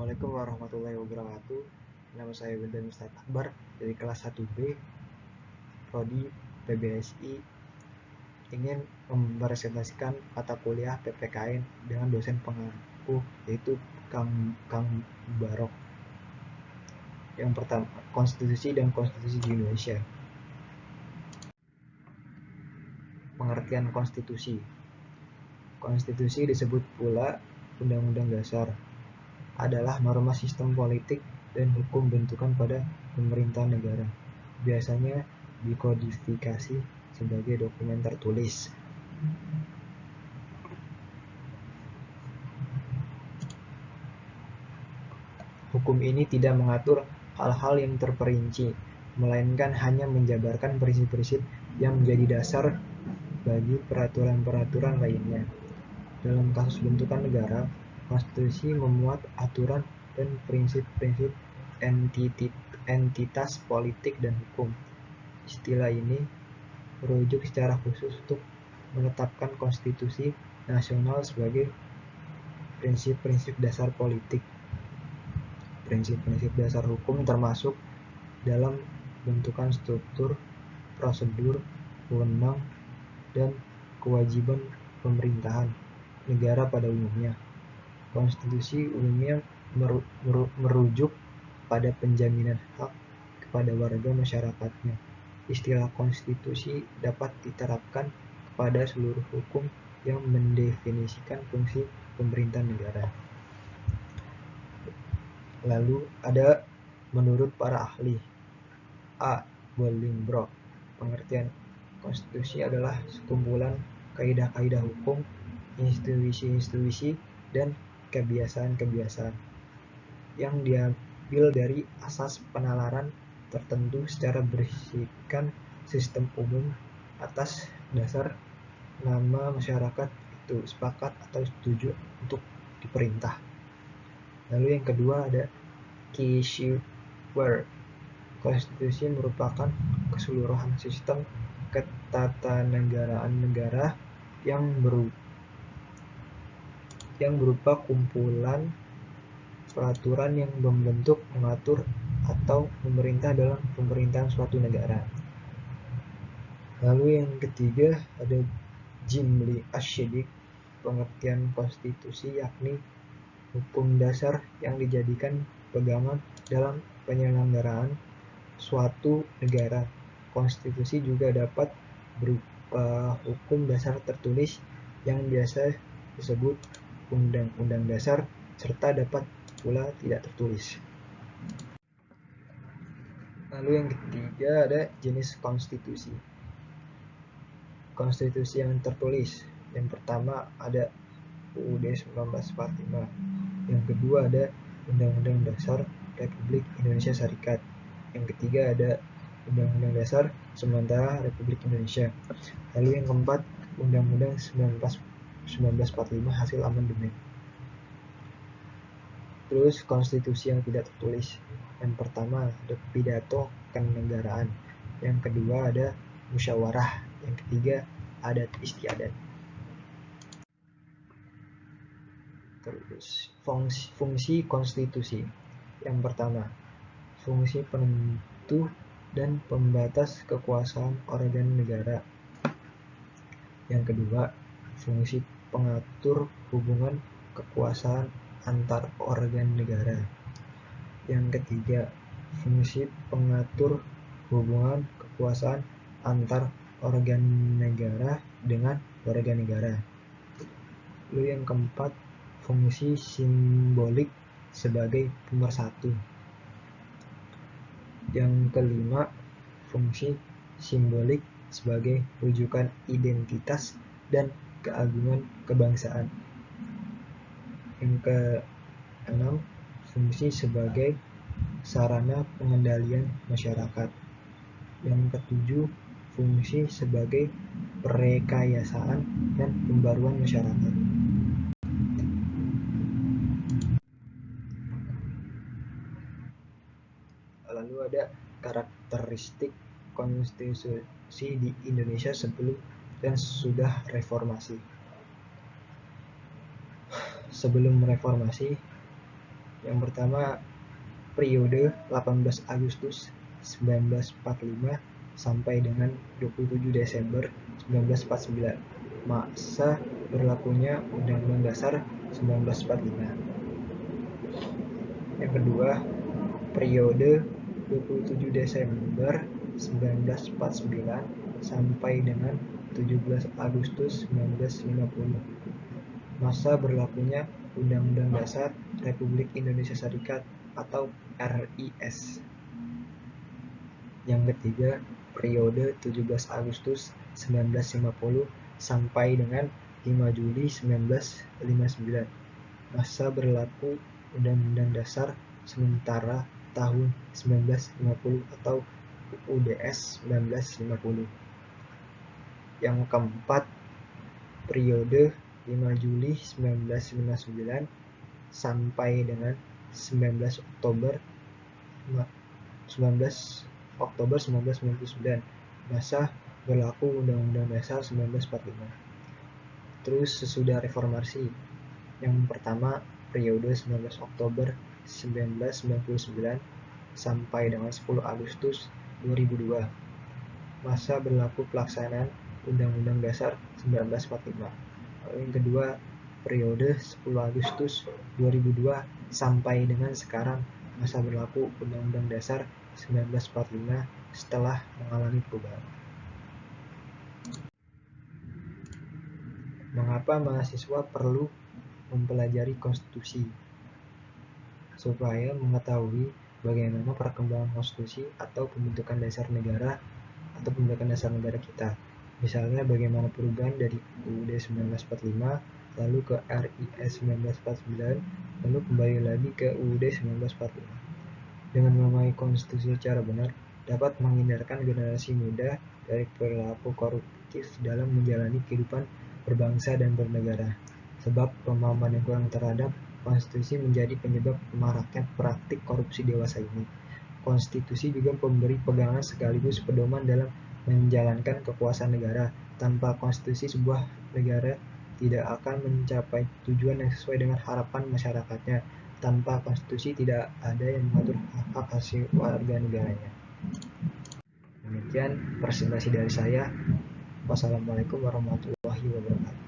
Assalamualaikum warahmatullahi wabarakatuh. Nama saya Wildan Ustadz Akbar dari kelas 1B Prodi PBSI, ingin mempresentasikan mata kuliah PPKN dengan dosen pengampu yaitu Kang Barok. Yang pertama, konstitusi dan konstitusi di Indonesia. Pengertian konstitusi. Konstitusi disebut pula Undang-Undang Dasar, adalah norma sistem politik dan hukum bentukan pada pemerintahan negara. Biasanya dikodifikasi sebagai dokumen tertulis. Hukum ini tidak mengatur hal-hal yang terperinci, melainkan hanya menjabarkan prinsip-prinsip yang menjadi dasar bagi peraturan-peraturan lainnya. Dalam kasus bentukan negara, konstitusi memuat aturan dan prinsip-prinsip entitas politik dan hukum. Istilah ini merujuk secara khusus untuk menetapkan konstitusi nasional sebagai prinsip-prinsip dasar politik. Prinsip-prinsip dasar hukum termasuk dalam bentukan struktur, prosedur, wewenang, dan kewajiban pemerintahan negara pada umumnya. Konstitusi umumnya merujuk pada penjaminan hak kepada warga masyarakatnya. Istilah konstitusi dapat diterapkan kepada seluruh hukum yang mendefinisikan fungsi pemerintahan negara. Lalu ada menurut para ahli. A. Bolingbroke. Pengertian konstitusi adalah sekumpulan kaidah-kaidah hukum, institusi-institusi, dan kebiasaan-kebiasaan yang diambil dari asas penalaran tertentu secara berisikan sistem umum atas dasar nama masyarakat itu sepakat atau setuju untuk diperintah. Lalu yang kedua ada Keysheward. Konstitusi merupakan keseluruhan sistem ketatanegaraan negara yang berupa kumpulan peraturan yang membentuk, mengatur, atau memerintah dalam pemerintahan suatu negara. Lalu yang ketiga ada Jim Lee Ashedick. Pengertian konstitusi yakni hukum dasar yang dijadikan pegangan dalam penyelenggaraan suatu negara. Konstitusi juga dapat berupa hukum dasar tertulis yang biasa disebut undang-undang dasar, serta dapat pula tidak tertulis. Lalu yang ketiga ada jenis konstitusi. Konstitusi yang tertulis. Yang pertama ada UUD 1945. Yang kedua ada Undang-Undang Dasar Republik Indonesia Serikat. Yang ketiga ada Undang-Undang Dasar Sementara Republik Indonesia. Lalu yang keempat Undang-Undang 1945 hasil amandemen. Terus konstitusi yang tidak tertulis. Yang pertama ada pidato kenegaraan. Yang kedua ada musyawarah. Yang ketiga adat istiadat. Terus fungsi konstitusi. Yang pertama, fungsi penentu dan pembatas kekuasaan organ negara. Yang kedua, fungsi pengatur hubungan kekuasaan antar organ negara. Yang ketiga, fungsi pengatur hubungan kekuasaan antar organ negara dengan warga negara. Lalu yang keempat, fungsi simbolik sebagai pemersatu. Yang kelima, fungsi simbolik sebagai rujukan identitas dan keagungan kebangsaan. Yang keenam, fungsi sebagai sarana pengendalian masyarakat. Yang ketujuh, fungsi sebagai perekayasaan dan pembaruan masyarakat. Lalu ada karakteristik konstitusi di Indonesia sebelum dan sesudah reformasi. Sebelum reformasi, Yang pertama, periode 18 Agustus 1945 sampai dengan 27 Desember 1949. Masa berlakunya Undang-Undang Dasar 1945. Yang kedua, periode 27 Desember 1949 sampai dengan 17 Agustus 1950. Masa berlakunya Undang-Undang Dasar Republik Indonesia Serikat atau RIS. Yang ketiga, periode 17 Agustus 1950 sampai dengan 5 Juli 1959. Masa berlaku Undang-Undang Dasar sementara tahun 1950 atau UUDS 1950. Yang keempat, periode 5 Juli 1959 sampai dengan 19 Oktober 1999. Masa berlaku Undang-Undang Dasar 1945. Terus sesudah reformasi, yang pertama periode 19 Oktober 1999 sampai dengan 10 Agustus 2002. Masa berlaku pelaksanaan Undang-Undang Dasar 1945. Yang kedua, periode 10 Agustus 2002 sampai dengan sekarang. Masa berlaku Undang-Undang Dasar 1945 setelah mengalami perubahan. Mengapa mahasiswa perlu mempelajari konstitusi? Supaya mengetahui bagaimana perkembangan konstitusi atau pembentukan dasar negara kita. Misalnya bagaimana perubahan dari UUD 1945 lalu ke RIS 1949 lalu kembali lagi ke UUD 1945. Dengan memahami konstitusi secara benar dapat menghindarkan generasi muda dari perilaku koruptif dalam menjalani kehidupan berbangsa dan bernegara. Sebab pemahaman yang kurang terhadap konstitusi menjadi penyebab maraknya praktik korupsi dewasa ini. Konstitusi juga memberi pegangan sekaligus pedoman dalam menjalankan kekuasaan negara. Tanpa konstitusi, sebuah negara tidak akan mencapai tujuan yang sesuai dengan harapan masyarakatnya. Tanpa konstitusi tidak ada yang mengatur hak asasi warga negaranya. Demikian presentasi dari saya. Wassalamualaikum warahmatullahi wabarakatuh.